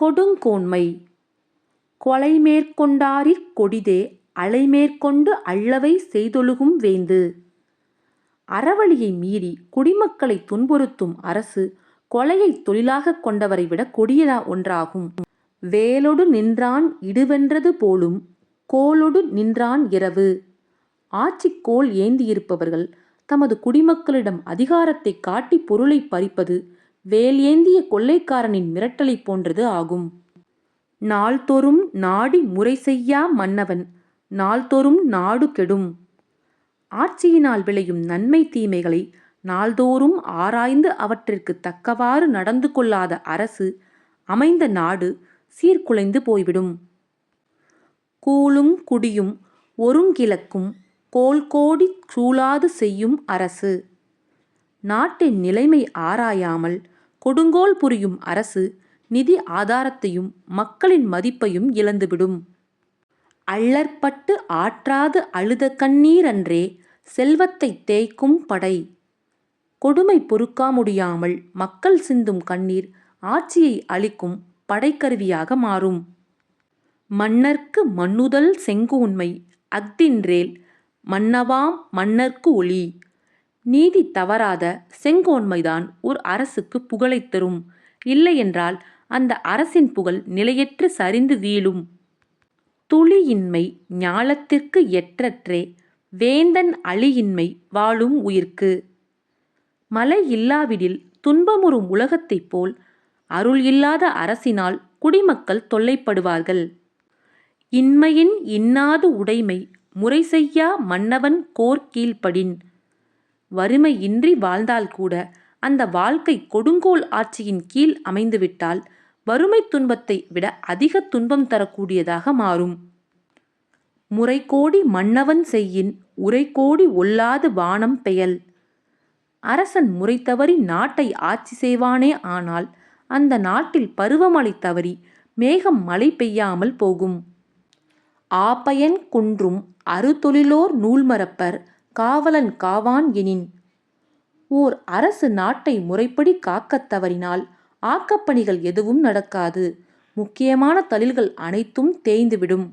கொடுங்கோன்மை. கொலைமேற்கொண்டாரிற் கொடிதே அலைமேற்கொண்டு அல்லவை செய்தொழுகும் வேந்து. அறவழியை மீறி குடிமக்களை துன்புறுத்தும் அரசு கொலையைத் தொழிலாகக் கொண்டவரை விட கொடிய ஒன்றாகும். வேலொடு நின்றான் இடுவென்றது போலும் கோலொடு நின்றான் இரவு. ஆட்சிக் கோல் ஏந்தியிருப்பவர்கள் தமது குடிமக்களிடம் அதிகாரத்தை காட்டி பொருளை பறிப்பது வேல் ஏந்திய கொள்ளைக்காரனின் மிரட்டலைப் போன்றது ஆகும். நாள்தொறும் நாடி முறை செய்யா மன்னவன் நாள்தொறும் நாடு கெடும். ஆட்சியினால் விளையும் நன்மை தீமைகளை நாள்தோறும் ஆராய்ந்து அவற்றிற்கு தக்கவாறு நடந்து கொள்ளாத அரசு அமைந்த நாடு சீர்குலைந்து போய்விடும். கூழும் குடியும் ஒருங்கிழக்கும் கோல்கோடி சூழாது செய்யும் அரசு. நாட்டின் நிலைமை ஆராயாமல் கொடுங்கோல் புரியும் அரசு நிதி ஆதாரத்தையும் மக்களின் மதிப்பையும் இழந்துவிடும். அல்லற்பட்டு ஆற்றாது அழுத கண்ணீரன்றே செல்வத்தைத் தேய்க்கும் படை. கொடுமை பொறுக்கா முடியாமல் மக்கள் சிந்தும் கண்ணீர் ஆட்சியை அளிக்கும் படைக்கருவியாக மாறும். மன்னர்க்கு மன்னுதல் செங்கோன்மை அஃதின்றேல் மன்னவாம் மன்னர்க்கு ஒளி. நீதி தவறாத செங்கோன்மைதான் ஒரு அரசுக்கு புகழைத் தரும். இல்லையென்றால் அந்த அரசின் புகழ் நிலையற்று சரிந்து வீழும். துளியின்மை ஞாலத்திற்கு எற்றற்றே வேந்தன் அளியின்மை வாழும் உயிர்க்கு. மழை இல்லாவிடில் துன்பமுறும் உலகத்தைப் போல் அருள் இல்லாத அரசினால் குடிமக்கள் தொல்லைப்படுவார்கள். இன்மையின் இன்னாது உடைமை முறை செய்யா மன்னவன் கோற்கீழ்ப்படின். வறுமை இன்றி வாழ்ந்தால் கூட அந்த வாழ்க்கை கொடுங்கோல் ஆட்சியின் கீழ் அமைந்துவிட்டால் வறுமை துன்பத்தை விட அதிக துன்பம் தரக்கூடியதாக மாறும். முறைகோடி மன்னவன் செய்யின் உரைகோடி ஒல்லாது வானம் பெயல். அரசன் முறை தவறி நாட்டை ஆட்சி செய்வானே ஆனால் அந்த நாட்டில் பருவமழை தவறி மேகம் மழை பெய்யாமல் போகும். ஆப்பயன் குன்றும் அறுதொழிலோர் நூல்மறப்பர் காவலன் காவான் எனின். ஓர் அரசு நாட்டை முறைப்படி காக்கத் தவறினால் ஆக்கப்பணிகள் எதுவும் நடக்காது. முக்கியமான தொழில்கள் அனைத்தும் தேய்ந்துவிடும்.